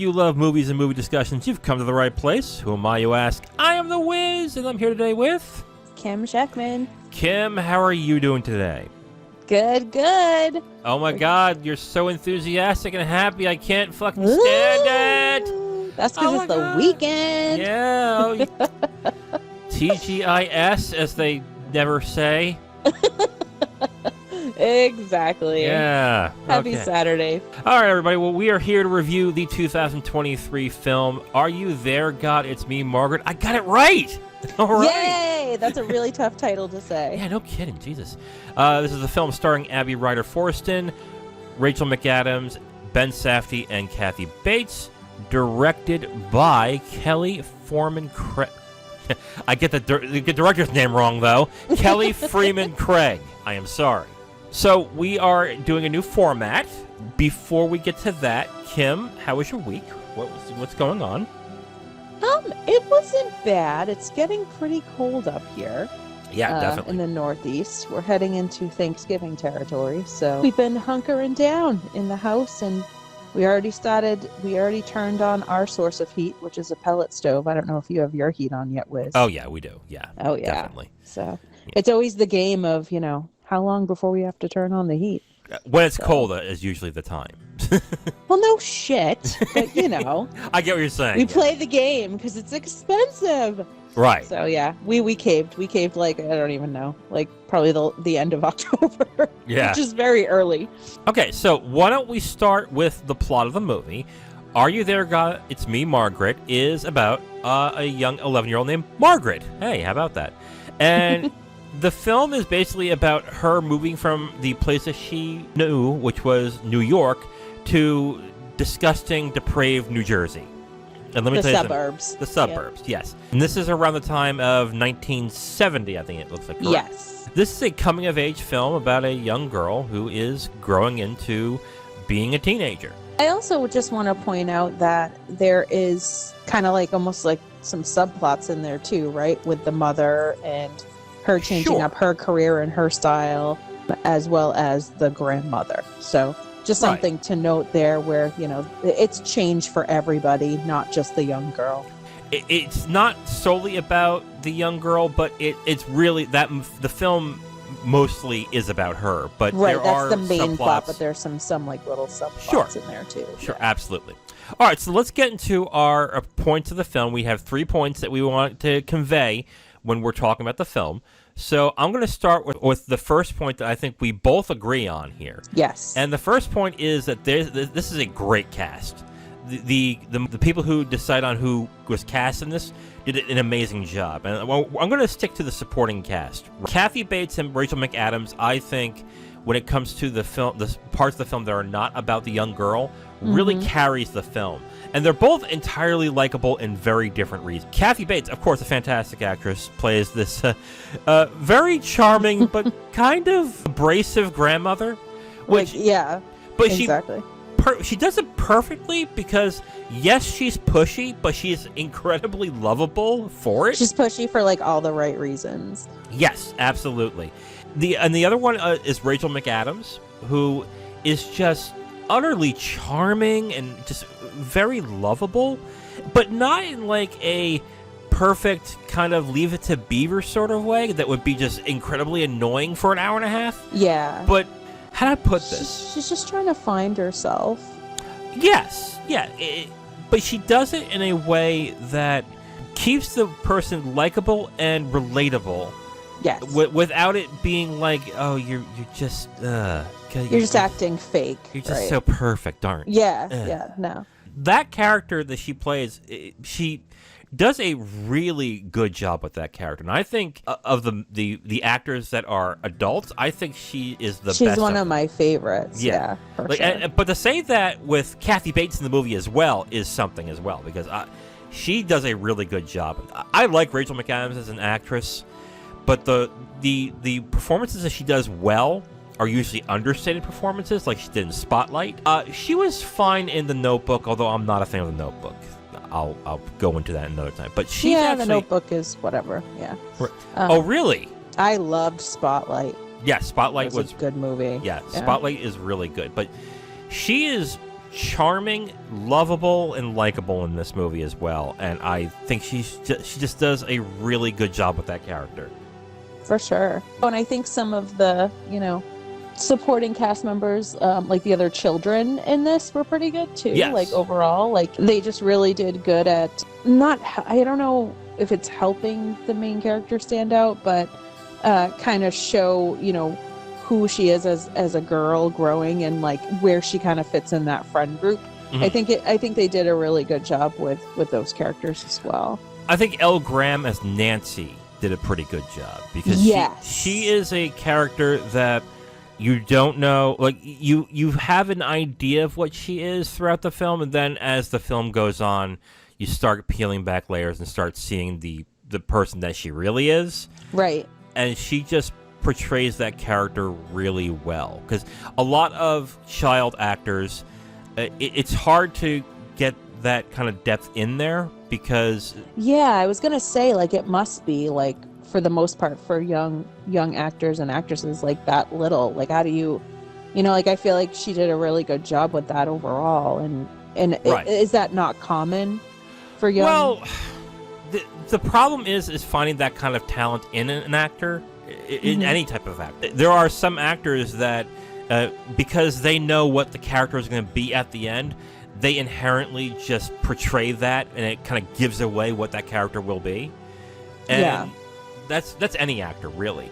you love movies and movie discussions, you've come to the right place. Who am I, you ask? I am The Wiz, and I'm here today with... Kim Shactman. Kim, how are you doing today? Good, good. Oh my God, you're so enthusiastic and happy. I can't fucking stand it. That's because it's the weekend. Yeah. TGIS, as they never say. Exactly. Yeah. Happy Saturday. All right, everybody. Well, we are here to review the 2023 film, Are You There, God? It's Me, Margaret. I got it right. All right. Yay! That's a really tough title to say. Yeah, no kidding. Jesus. This is a film starring Ryder Forston, Rachel McAdams, Ben Safdie, and Kathy Bates, directed by Kelly Fremon Craig. I get the director's name wrong, though. Kelly Fremon Craig. I am sorry. So we are doing a new format. Before we get to that, Kim, how was your week? What's going on? It wasn't bad. It's getting pretty cold up here. Yeah, definitely. In the Northeast. We're heading into Thanksgiving territory, so we've been hunkering down in the house, and we already turned on our source of heat, which is a pellet stove. I don't know if you have your heat on yet, Wiz. Oh, yeah, we do. Yeah. Oh, yeah. Definitely. So it's always the game of, how long before we have to turn on the heat? When it's cold is usually the time. Well, no shit, but I get what you're saying. we play the game because it's expensive. Right. So yeah, we caved. We caved like, I don't even know, like probably the end of October. Yeah. Which is very early. Okay, so why don't we start with the plot of the movie? Are You There, God? It's Me, Margaret is about a young 11-year-old named Margaret. Hey, how about that? And the film is basically about her moving from the place that she knew, which was New York, to disgusting, depraved New Jersey. And let me tell you suburbs. The suburbs, yes. And this is around the time of 1970, I think it looks like. Correct? Yes. This is a coming-of-age film about a young girl who is growing into being a teenager. I also just want to point out that there is kind of like almost like some subplots in there too, right? With the mother and her changing up her career and her style, as well as the grandmother. So just something to note there where, it's change for everybody, not just the young girl. It's not solely about the young girl, but it's really that the film mostly is about her. But there are that's the main subplots. plot, but there's some like little subplots in there too. Sure, absolutely. All right, so let's get into our points of the film. We have 3 points that we want to convey when we're talking about the film. So I'm going to start with the first point that I think we both agree on here. Yes. And the first point is that this is a great cast. The people who decide on who was cast in this did an amazing job. And I'm going to stick to the supporting cast. Kathy Bates and Rachel McAdams, I think, when it comes to the film, the parts of the film that are not about the young girl, really carries the film. And they're both entirely likable in very different reasons. Kathy Bates, of course, a fantastic actress, plays this very charming but kind of abrasive grandmother. Which, but exactly. She does it perfectly because, yes, she's pushy, but she's incredibly lovable for it. She's pushy for, like, all the right reasons. Yes, absolutely. The other one is Rachel McAdams, who is just utterly charming and just very lovable, but not in like a perfect kind of Leave It to Beaver sort of way that would be just incredibly annoying for an hour and a half. Yeah. But how do I put this? She's just trying to find herself. Yes. Yeah. But she does it in a way that keeps the person likable and relatable. Yes. Without it being like, oh, you're just you're just acting fake. You're just so perfect, aren't you? Yeah, no. That character that she plays, she does a really good job with that character. And I think of the actors that are adults, I think she is the best. She's one of my favorites. Yeah, for sure. But to say that with Kathy Bates in the movie as well is something as well, because she does a really good job. I like Rachel McAdams as an actress, but the performances that she does well are usually understated performances, like she did in Spotlight. She was fine in The Notebook, although I'm not a fan of The Notebook. I'll go into that another time. But she's actually... The Notebook is whatever. Yeah. Oh, really? I loved Spotlight. Yeah, Spotlight was a good movie. Yeah, Spotlight is really good. But she charming, lovable, and likable in this movie as well. And I think she just does a really good job with that character. For sure. And I think some of the, supporting cast members, like the other children in this, were pretty good too. Yes. Like overall, like they just really did good at I don't know if it's helping the main character stand out, but kind of show, who she is as a girl growing and like where she kind of fits in that friend group. Mm-hmm. I think they did a really good job with those characters as well. I think Elle Graham as Nancy did a pretty good job because she is a character that you don't know, like you have an idea of what she is throughout the film, and then as the film goes on, you start peeling back layers and start seeing the person that she really is. Right. And she just portrays that character really well, because a lot of child actors, it's hard to get that kind of depth in there because I was gonna say, like, it must be like for the most part for young actors and actresses like that little, like how do you like I feel like she did a really good job with that overall, and right. Is that not common for young? Well, the problem is finding that kind of talent in an actor. In any type of actor. There are some actors that, because they know what the character is going to be at the end, they inherently just portray that, and it kind of gives away what that character will be. And that's any actor, really.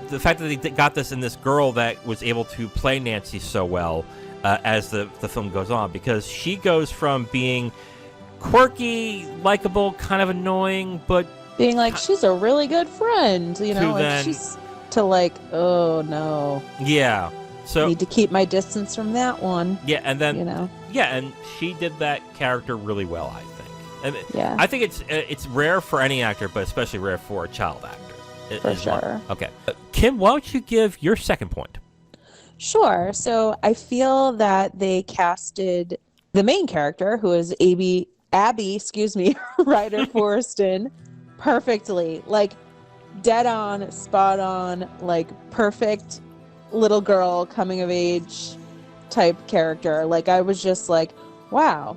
The fact that they got this in this girl that was able to play Nancy so well as the film goes on, because she goes from being quirky, likable, kind of annoying, but being like, she's a really good friend, and she's to like, oh no. Yeah. So need to keep my distance from that one. Yeah, and then and she did that character really well, I think. And I think it's rare for any actor, but especially rare for a child actor. For sure. Okay. Kim, why don't you give your second point? Sure. So I feel that they casted the main character, who is Abby, Ryder Forston, perfectly, like dead on, spot on, like perfect little girl coming of age type character. Like I was just like, wow,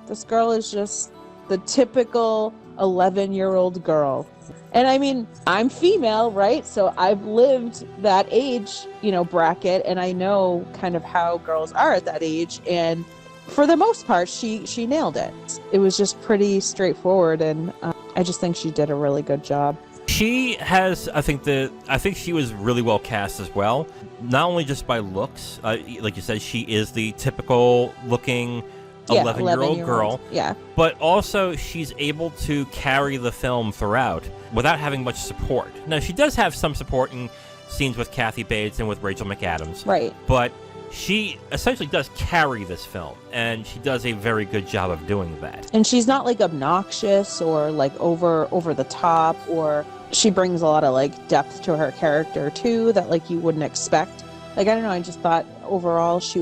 this girl is just the typical 11-year-old girl. And I mean, I'm female, right? So I've lived that age, bracket, and I know kind of how girls are at that age. And for the most part, she nailed it. It was just pretty straightforward, and I just think she did a really good job. She has, I think she was really well cast as well. Not only just by looks, like you said, she is the typical looking 11-year-old girl. Yeah. But also she's able to carry the film throughout without having much support. Now, she does have some support in scenes with Kathy Bates and with Rachel McAdams. Right. But she essentially does carry this film, and she does a very good job of doing that. And she's not like obnoxious or like over the top, or she brings a lot of like depth to her character too that like you wouldn't expect. Like, I don't know, I just thought overall she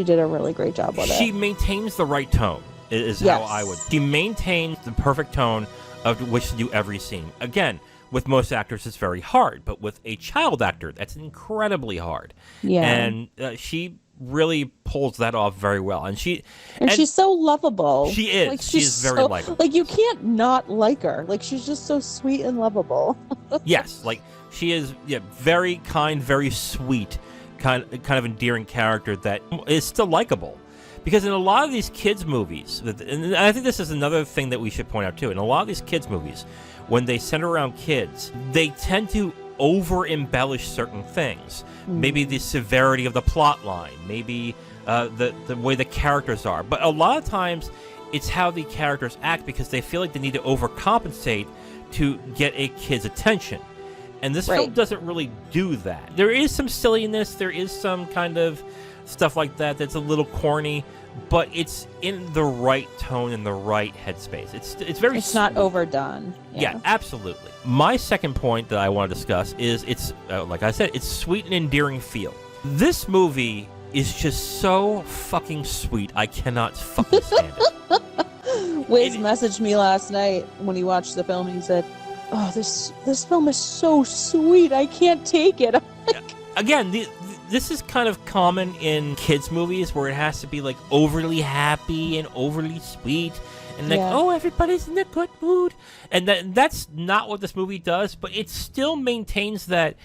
did a really great job with it. She maintains the right tone, is how I would. She maintains the perfect tone of which to do every scene. Again, with most actors, it's very hard, but with a child actor, that's incredibly hard. Yeah. And she really pulls that off very well. And she's so lovable. She is. Like, she's very likable. Like, you can't not like her. Like, she's just so sweet and lovable. Yes. Like, she is very kind, very sweet, kind of endearing character that is still likable. Because in a lot of these kids' movies, and I think this is another thing that we should point out too, in a lot of these kids' movies, when they center around kids, they tend to over-embellish certain things. Maybe the severity of the plot line, maybe the way the characters are. But a lot of times, it's how the characters act because they feel like they need to overcompensate to get a kid's attention. And this film doesn't really do that. There is some silliness, there is some kind of stuff like that that's a little corny, but it's in the right tone and the right headspace. It's very sweet. Not overdone. Yeah, absolutely. My second point that I want to discuss is it's like I said, it's sweet and endearing feel. This movie is just so fucking sweet. I cannot fucking stand it. Wiz messaged me last night when he watched the film and he said, "Oh, this film is so sweet. I can't take it." Again, this is kind of common in kids' movies where it has to be like overly happy and overly sweet. And like, oh, everybody's in a good mood. And that's not what this movie does, but it still maintains that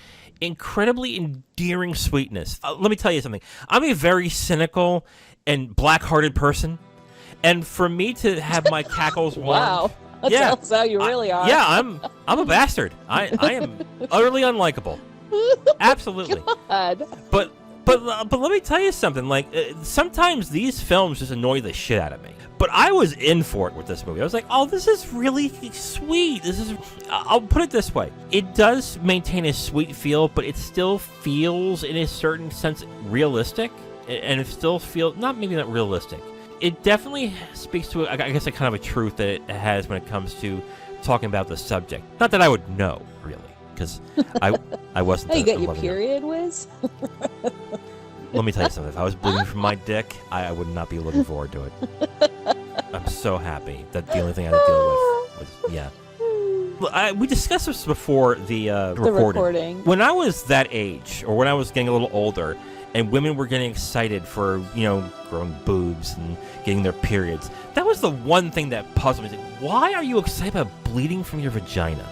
incredibly endearing sweetness. Let me tell you something. I'm a very cynical and black-hearted person. And for me to have my cackles warmed... Wow. That's how you really are. Yeah, I'm a bastard. I am utterly unlikable. Absolutely. God. But let me tell you something. Like, sometimes these films just annoy the shit out of me. But I was in for it with this movie. I was like, oh, this is really sweet. I'll put it this way. It does maintain a sweet feel, but it still feels, in a certain sense, realistic. And it still feels, maybe not realistic. It definitely speaks to, I guess, a kind of a truth that it has when it comes to talking about the subject. Not that I would know, really, because I wasn't. You got your period, Wiz? Let me tell you something. If I was bleeding from my dick, I would not be looking forward to it. I'm so happy that the only thing I had to deal with was, we discussed this before the recording. When I was that age, or when I was getting a little older, and women were getting excited for, growing boobs and getting their periods, that was the one thing that puzzled me. Like, why are you excited about bleeding from your vagina?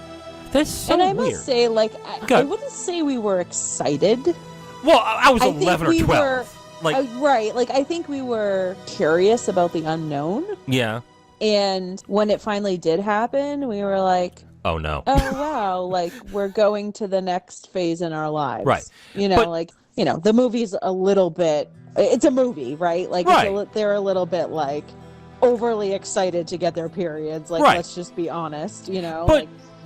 That's so weird. And I must say, I wouldn't say we were excited. Well, I was 11 or 12. Right. I think we were curious about the unknown. Yeah. And when it finally did happen, we were like, oh, no. Oh, wow. We're going to the next phase in our lives. Right. The movie's a little bit, it's a movie, right? Right. They're a little bit overly excited to get their periods. Right. Let's just be honest,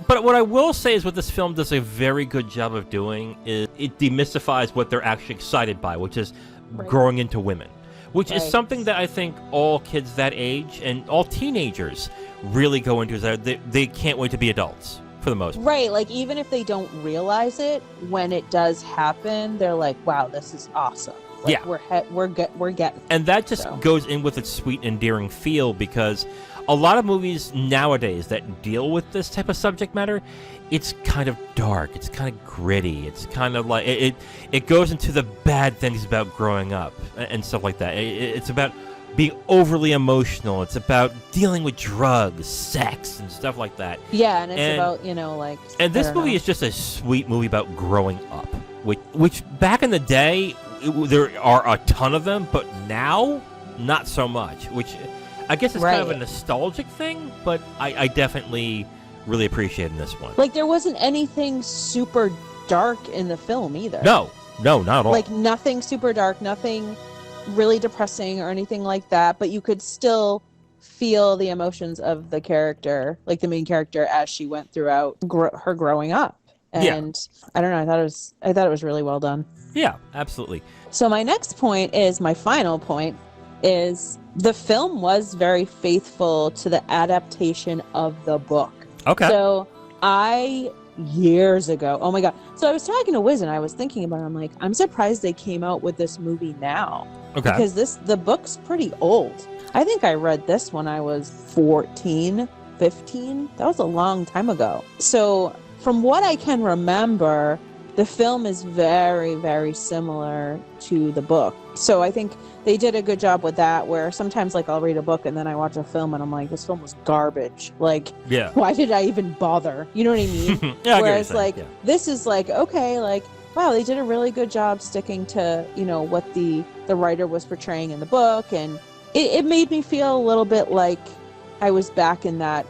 But what I will say is what this film does a very good job of doing is it demystifies what they're actually excited by, which is growing into women, which is something that I think all kids that age and all teenagers really go into, is that they can't wait to be adults for the most part. Right, even if they don't realize it, when it does happen, they're like, wow, this is awesome. We're getting. And that just goes in with its sweet, endearing feel, because a lot of movies nowadays that deal with this type of subject matter, it's kind of dark, it's kind of gritty, it's kind of like it goes into the bad things about growing up and stuff like that. It's about being overly emotional. It's about dealing with drugs, sex, and stuff like that. Yeah, and it's about, And this movie is just a sweet movie about growing up, which back in the day, there are a ton of them, but now, not so much, which I guess it's kind of a nostalgic thing, but I definitely really appreciated this one. There wasn't anything super dark in the film either. No, not at all. Nothing super dark, nothing really depressing or anything like that, but you could still feel the emotions of the character, the main character, as she went throughout her growing up. And I don't know, I thought it was really well done. Yeah, absolutely. So my next point my final point is the film was very faithful to the adaptation of the book. Okay. So years ago, oh my God. So I was talking to Wiz and I was thinking about it. I'm like, I'm surprised they came out with this movie now. Okay. Because the book's pretty old. I think I read this when I was 14, 15. That was a long time ago. So from what I can remember, the film is very, very similar to the book. So I think they did a good job with that, where sometimes I'll read a book and then I watch a film and I'm like, this film was garbage. Why did I even bother? You know what I mean? Yeah, whereas this is okay, wow, they did a really good job sticking to, what the writer was portraying in the book. And it made me feel a little bit like I was back in that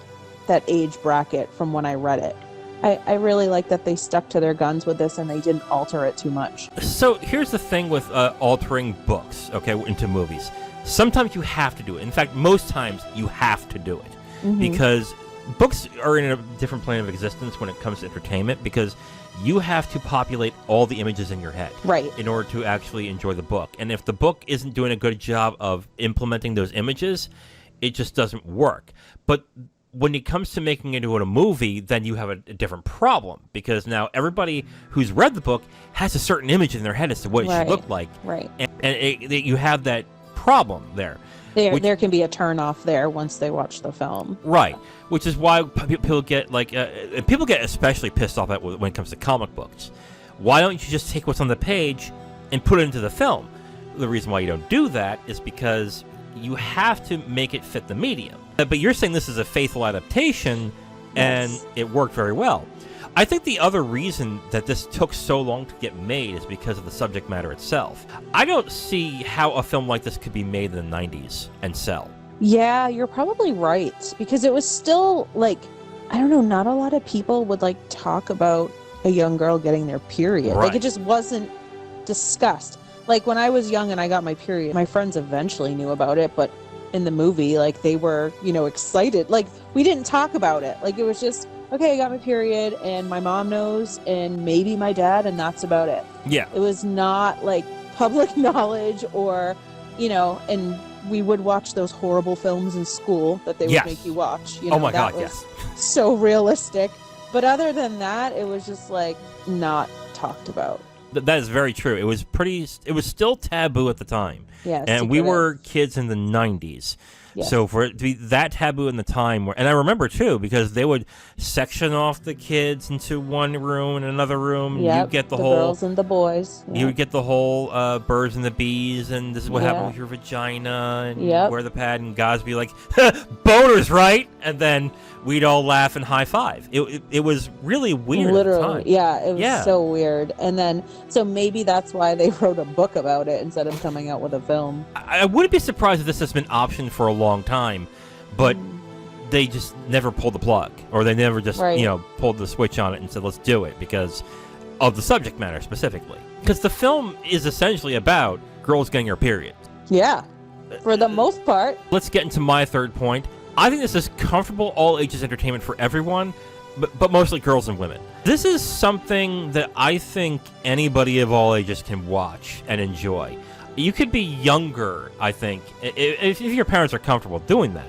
age bracket from when I read it. I really like that they stuck to their guns with this and they didn't alter it too much. So here's the thing with altering books, into movies. Sometimes you have to do it. In fact, most times you have to do it. Because books are in a different plane of existence when it comes to entertainment, because you have to populate all the images in your head in order to actually enjoy the book. And if the book isn't doing a good job of implementing those images, it just doesn't work. But when it comes to making it into a movie, then you have a different problem, because now everybody who's read the book has a certain image in their head as to what it should look like. Right. And you have that problem there. There can be a turn-off there once they watch the film. Right. Which is why people get especially pissed off at when it comes to comic books. Why don't you just take what's on the page and put it into the film. The reason why you don't do that is because you have to make it fit the medium. But you're saying this is a faithful adaptation, and it worked very well. I think the other reason that this took so long to get made is because of the subject matter itself. I don't see how a film like this could be made in the 90s and sell. Yeah, you're probably right. Because it was still, like, I don't know, not a lot of people would, like, talk about a young girl getting their period. Right. Like, it just wasn't discussed. Like, when I was young and I got my period, my friends eventually knew about it, but in the movie, like, they were, you know, excited. Like, we didn't talk about it. Like, it was just, okay, I got my period, and my mom knows, and maybe my dad, and that's about it. Yeah. It was not, like, public knowledge or, you know, and we would watch those horrible films in school that they would make you watch. You know, oh my that God, was yes. so realistic. But other than that, it was just, like, not talked about. That is very true. It was still taboo at the time. Yes. And we were kids in the 90s. Yes. So for it to be that taboo in the time, and I remember too, because they would section off the kids into one room and another room. Yep, you get the whole girls and the boys. Yep. You would get the whole birds and the bees, and this is what happened with your vagina, and wear the pad, and guys be like, boners, right? And then we'd all laugh and high five. It was really weird. Literally, at the time. yeah, it was so weird. And then, so maybe that's why they wrote a book about it instead of coming out with a film. I wouldn't be surprised if this has been optioned for a long time, but they just never pulled the plug, or they never just pulled the switch on it and said, let's do it, because of the subject matter specifically. Because the film is essentially about girls getting their period. Yeah, for the most part. Let's get into my third point. I think this is comfortable, all ages entertainment for everyone, but mostly girls and women. This is something that I think anybody of all ages can watch and enjoy. You could be younger, I think, if your parents are comfortable doing that.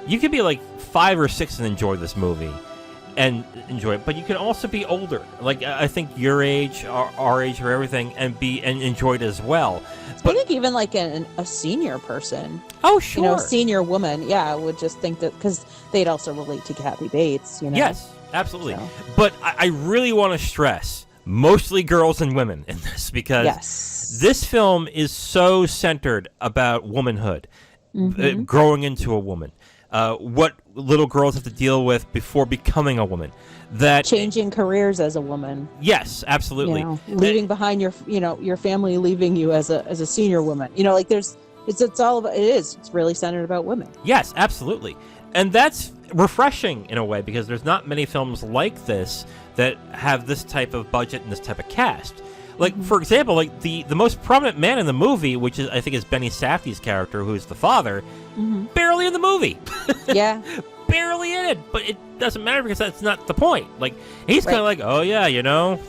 You could be like 5 or 6 and enjoy this movie and enjoy it, but you can also be older. Like, I think your age, our age, or everything, and enjoy it as well. But I think even like a senior person. Oh, sure. You know, senior woman, would just think that, because they'd also relate to Kathy Bates, you know? Yes, absolutely. So. But I really want to stress, mostly girls and women in this, because this film is so centered about womanhood, growing into a woman, what little girls have to deal with before becoming a woman. That changing careers as a woman. Yes, absolutely. You know, leaving behind your family, leaving you as a senior woman. You know, like it's all about, it's really centered about women. Yes, absolutely. And that's refreshing in a way, because there's not many films like this that have this type of budget and this type of cast. Like, for example, like the most prominent man in the movie, which is, I think, is Benny Safdie's character, who's the father, barely in the movie. Yeah. Barely in it, but it doesn't matter, because that's not the point. Like, he's kind of like, oh yeah, you know,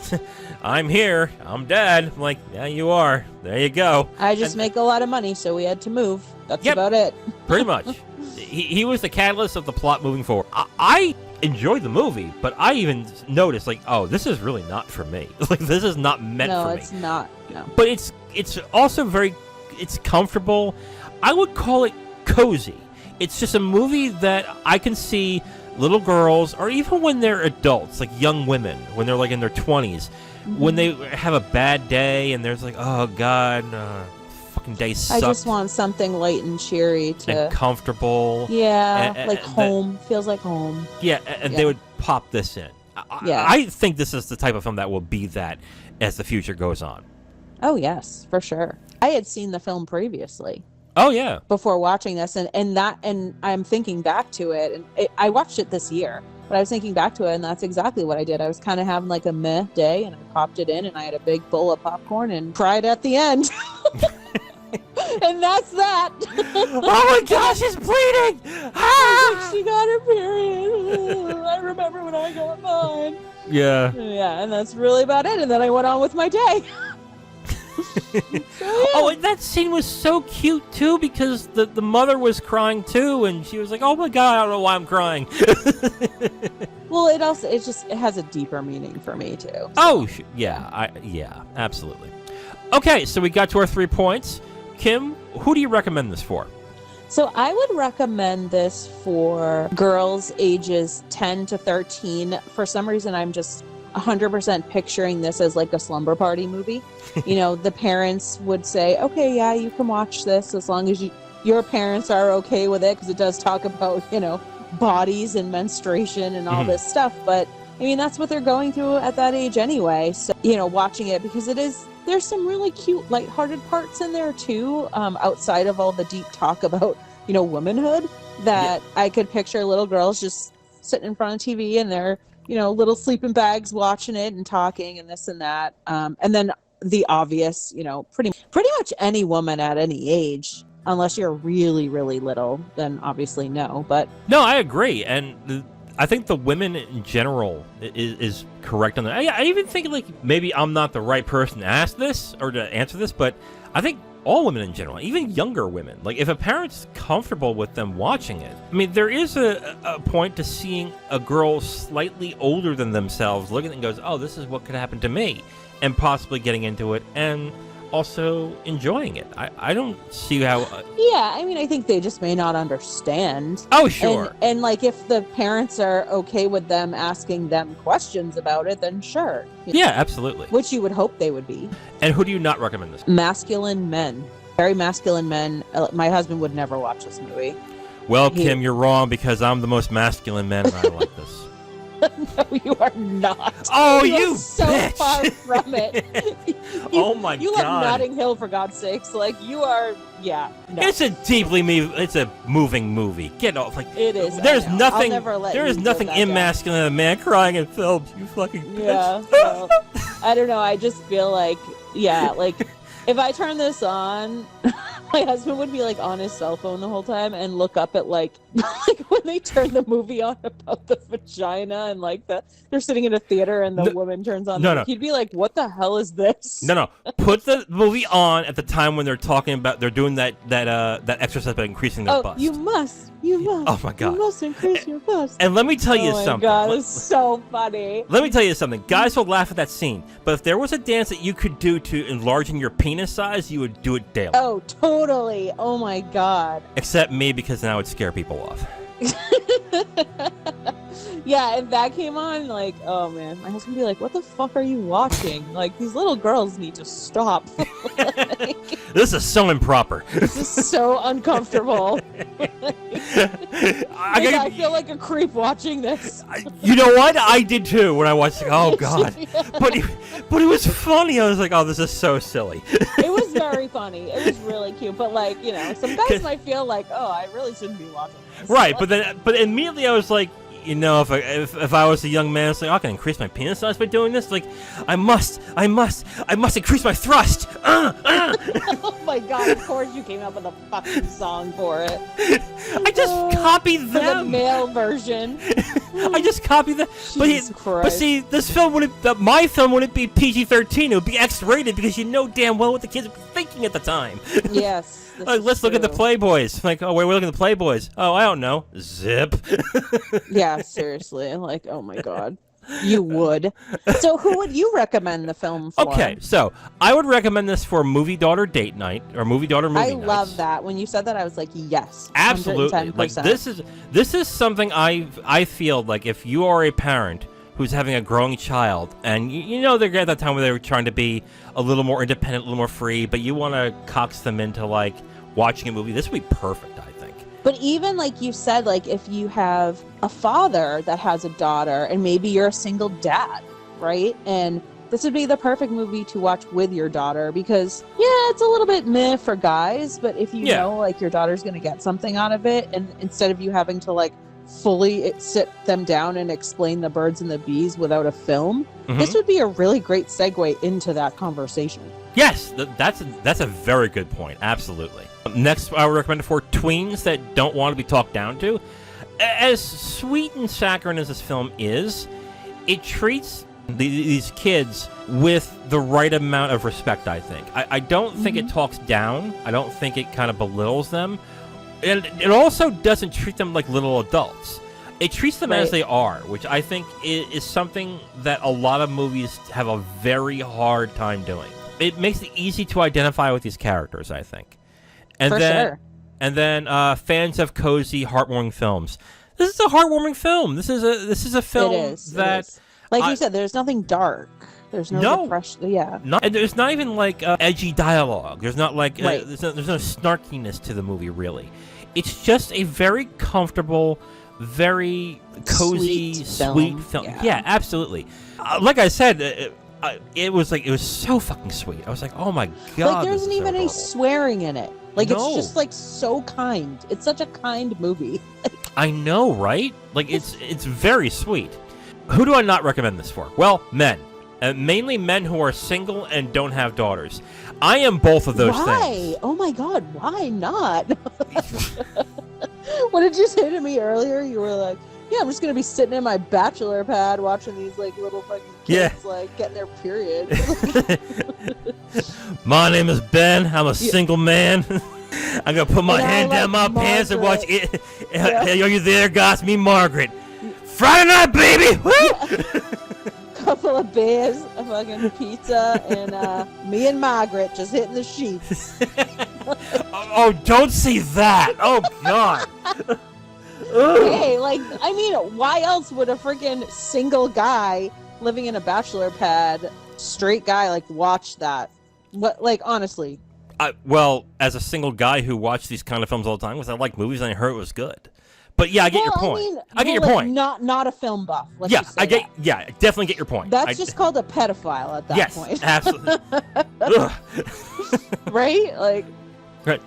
I'm here, I'm dead. I'm like, yeah, you are. There you go. I just make a lot of money, so we had to move. That's about it. Pretty much. He was the catalyst of the plot moving forward. I enjoyed the movie, but I even noticed, like, oh, this is really not for me. Like, this is not meant for me. No, it's not. No. But it's also it's comfortable. I would call it cozy. It's just a movie that I can see little girls, or even when they're adults, like young women, when they're like in their 20s, when they have a bad day and there's like, oh God, fucking day sucks. I just want something light and cheery and comfortable. Yeah, like home. Feels like home. Yeah, and they would pop this in. I think this is the type of film that will be that as the future goes on. Oh yes, for sure. I had seen the film previously. Oh yeah. Before watching this, and I'm thinking back to it, and I watched it this year, but I was thinking back to it, and that's exactly what I did. I was kind of having like a meh day, and I popped it in, and I had a big bowl of popcorn and cried at the end. And that's that. Oh my gosh, she's bleeding! Ah! She got her period. I remember when I got mine. Yeah. Yeah, and that's really about it. And then I went on with my day. Oh, and that scene was so cute too, because the mother was crying too, and she was like, "Oh my God, I don't know why I'm crying." Well, it has a deeper meaning for me too. So. Oh, yeah, absolutely. Okay, so we got to our 3 points. Kim, who do you recommend this for? So I would recommend this for girls ages 10 to 13. For some reason, I'm just 100% picturing this as like a slumber party movie. You know, the parents would say, okay, yeah, you can watch this as long as your parents are okay with it, because it does talk about, you know, bodies and menstruation and all this stuff. But I mean, that's what they're going through at that age anyway. So, you know, watching it, because there's some really cute, lighthearted parts in there too, outside of all the deep talk about, you know, womanhood, that I could picture little girls just sitting in front of TV and they're, you know, little sleeping bags watching it and talking and this and that. And then the obvious, you know, pretty much any woman at any age, unless you're really, really little, then obviously no. But no, I agree. And I think the women in general is correct on that. I even think, like, maybe I'm not the right person to ask this or to answer this, but I think all women in general, even younger women, like, if a parent's comfortable with them watching it, I mean, there is a point to seeing a girl slightly older than themselves looking and goes, oh, this is what could happen to me, and possibly getting into it and also enjoying it. I don't see how... yeah, I mean, I think they just may not understand. Oh, sure. And like, if the parents are okay with them asking them questions about it, then sure. Yeah, absolutely. Which you would hope they would be. And who do you not recommend this? Masculine men. Very masculine men. My husband would never watch this movie. Well, Kim, you're wrong, because I'm the most masculine man and I like this. No, you are not. Oh, you so bitch. far from it. Oh my you God! love Notting Hill, for God's sakes. Like, you are. Yeah. No. It's a moving movie. Get off. Like, it is. There's nothing. There is nothing immasculine than a man crying in films. You fucking bitch. Yeah. Well, I don't know. I just feel like, yeah, like, if I turn this on, my husband would be like on his cell phone the whole time and look up at like when they turn the movie on about the vagina and like they're sitting in a theater and the woman turns on. He'd be like, "What the hell is this?" No. Put the movie on at the time when they're talking about they're doing that exercise about increasing their bust. You must. Oh my God! You must increase your bust. And let me tell you something. Oh my God, it's so funny. Let me tell you something. Guys will laugh at that scene, but if there was a dance that you could do to enlarging your penis size, you would do it daily. Oh, totally. Oh my God. Except me, because then I would scare people off. Yeah, if that came on, like, oh man, my husband would be like, "What the fuck are you watching? Like, these little girls need to stop." This is so improper. This is so uncomfortable. I feel like a creep watching this. You know what? I did too when I watched it. Oh God. But it was funny. I was like, oh, this is so silly. It was very funny. It was really cute. But like, you know, some guys might feel like, oh, I really shouldn't be watching this. Right, but immediately I was like, you know, if I was a young man, it's like, I can increase my penis size by doing this. Like, I must increase my thrust. Oh my God! Of course you came up with a fucking song for it. I just copied them. For the male version. I just copied them. But see, my film wouldn't be PG-13. It would be X-rated, because you know damn well what the kids would be thinking at the time. Yes. Like, let's look at the Playboys. Like, oh, wait, we're looking at the Playboys. Oh, I don't know. Zip. Yeah, seriously. Like, oh my God. You would. So who would you recommend the film for? Okay, so I would recommend this for movie daughter date night or movie daughter movie night. I love that. When you said that, I was like, yes. Absolutely. 110%. Like, this is something I feel like if you are a parent who's having a growing child, and you know they're at that time where they're trying to be a little more independent, a little more free, but you want to coax them into like watching a movie, this would be perfect, I think. But even like you said, like if you have a father that has a daughter and maybe you're a single dad, right? And this would be the perfect movie to watch with your daughter, because yeah, it's a little bit meh for guys, but if you know like your daughter's going to get something out of it, and instead of you having to like fully sit them down and explain the birds and the bees without a film, this would be a really great segue into that conversation. Yes, that's a very good point. Absolutely. Next, I would recommend it for tweens that don't want to be talked down to. As sweet and saccharine as this film is, it treats these kids with the right amount of respect, I think. I don't think it talks down. I don't think it kind of belittles them. And it also doesn't treat them like little adults. It treats them as they are, which I think is something that a lot of movies have a very hard time doing. It makes it easy to identify with these characters, I think. And And then fans of cozy, heartwarming films. This is a heartwarming film. This is a film that Like you said, there's nothing dark. There's no depression. Yeah. And there's not even like edgy dialogue. There's not like Right. there's no snarkiness to the movie really. It's just a very comfortable, very cozy, sweet film. Yeah, absolutely. Like I said, it was so fucking sweet. I was like, oh my god. Like there isn't even any swearing in it. Like No. it's just like so kind. It's such a kind movie. I know, right? Like it's very sweet. Who do I not recommend this for? Well, men. Mainly men who are single and don't have daughters. I am both of those things. Oh my god, why not? What did you say to me earlier? You were like, yeah, I'm just gonna be sitting in my bachelor pad watching these like little fucking kids like getting their period. My name is Ben. I'm a single man. I'm gonna put my hand down my pants and watch it. Are you there, guys? Me Margaret. Friday night, baby. Woo! Couple of beers, a fucking pizza, and Me and Margaret just hitting the sheets. Oh, don't see that. Oh god. Hey, like, I mean, why else would a freaking single guy living in a bachelor pad, straight guy, like, watch that? What, like, honestly. Well, as a single guy who watched these kind of films all the time, because I like movies and I heard it was good. But yeah, I get your point. I get your point. Not a film buff. Definitely get your point. That's just called a pedophile at that point. Yes, absolutely. Right? Like,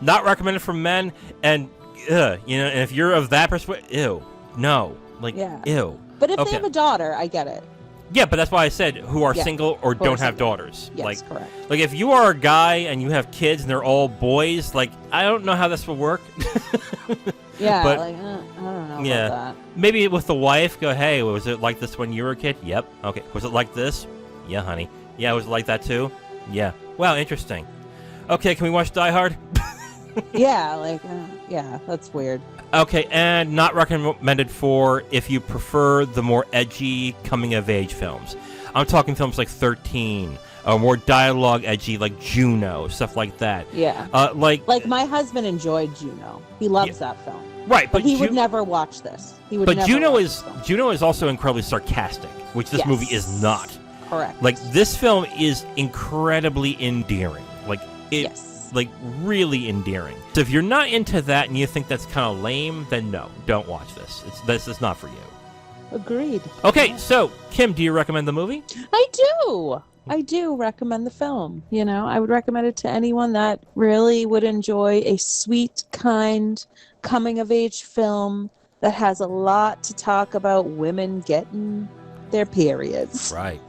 not recommended for men, and and if you're of that perspective, ew, no, like, ew. But if they have a daughter, I get it. Yeah, but that's why I said who are single or don't have daughters. Yes, like, correct. Like if you are a guy and you have kids and they're all boys, like I don't know how this will work. Yeah, but, like, I don't know about that. Maybe with the wife, go, hey, was it like this when you were a kid? Yep. Okay. Was it like this? Yeah, honey. Yeah, was it like that too? Yeah. Wow, interesting. Okay, can we watch Die Hard? Yeah, like, that's weird. Okay, and not recommended for if you prefer the more edgy coming-of-age films. I'm talking films like 13, or more dialogue edgy, like Juno, stuff like that. Yeah. Like my husband enjoyed Juno. He loves that film. Right, but he would never watch this. He would. But never Juno watch Juno is also incredibly sarcastic, which this movie is not. Correct. Like this film is incredibly endearing. Like it, like really endearing. So if you're not into that and you think that's kind of lame, then no, don't watch this. This is not for you. Agreed. Okay, so Kim, do you recommend the movie? I do recommend the film. You know, I would recommend it to anyone that really would enjoy a sweet, kind, coming-of-age film that has a lot to talk about women getting their periods. Right.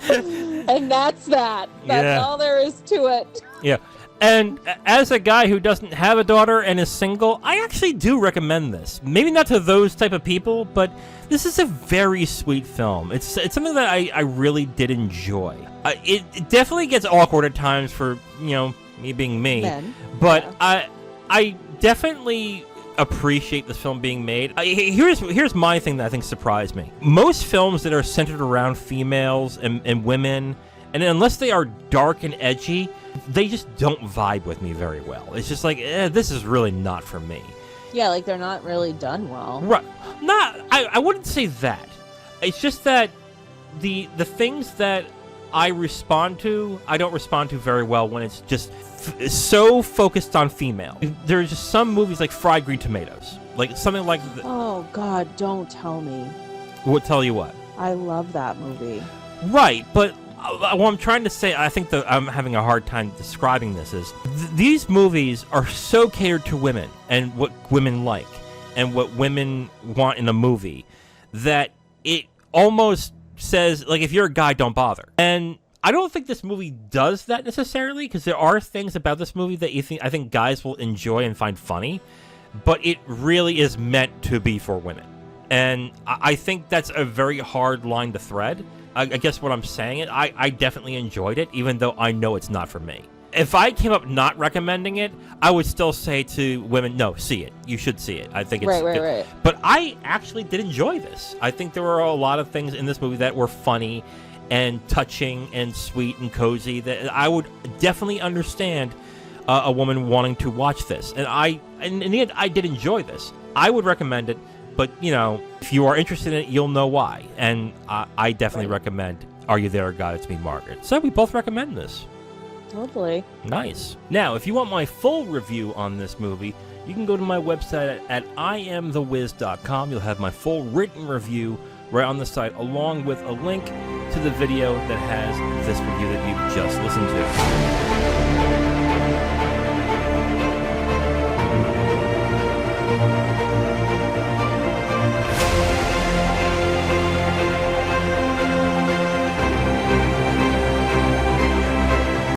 And that's that. That's all there is to it. Yeah. And as a guy who doesn't have a daughter and is single, I actually do recommend this. Maybe not to those type of people, but this is a very sweet film. It's something that I really did enjoy. It definitely gets awkward at times for, me being me. Men. But I definitely appreciate this film being made. Here's my thing that I think surprised me. Most films that are centered around females and women, and unless they are dark and edgy, they just don't vibe with me very well. It's just like, this is really not for me. Yeah, like they're not really done well. Right. I wouldn't say that. It's just that the things that I respond to, I don't respond to very well when it's just so focused on female. There's just some movies like Fried Green Tomatoes. Like something like... Oh, God, don't tell me. What, tell you what? I love that movie. Right, but what I'm trying to say, I think that I'm having a hard time describing this, is these movies are so catered to women and what women like and what women want in a movie that it almost says, like, if you're a guy, don't bother. And I don't think this movie does that necessarily, because there are things about this movie that I think guys will enjoy and find funny, but it really is meant to be for women. And I think that's a very hard line to thread. I guess what I'm saying, I definitely enjoyed it, even though I know it's not for me. If I came up not recommending it, I would still say to women, no, see it. You should see it. I think it's good. Right. But I actually did enjoy this. I think there were a lot of things in this movie that were funny and touching and sweet and cozy that I would definitely understand a woman wanting to watch this. And in the end, I did enjoy this. I would recommend it. But, you know, if you are interested in it, you'll know why. And I definitely recommend Are You There, God? It's Me, Margaret. So we both recommend this. Lovely. Nice. Now, if you want my full review on this movie, you can go to my website at IamTheWiz.com. You'll have my full written review right on the site, along with a link to the video that has this review that you've just listened to.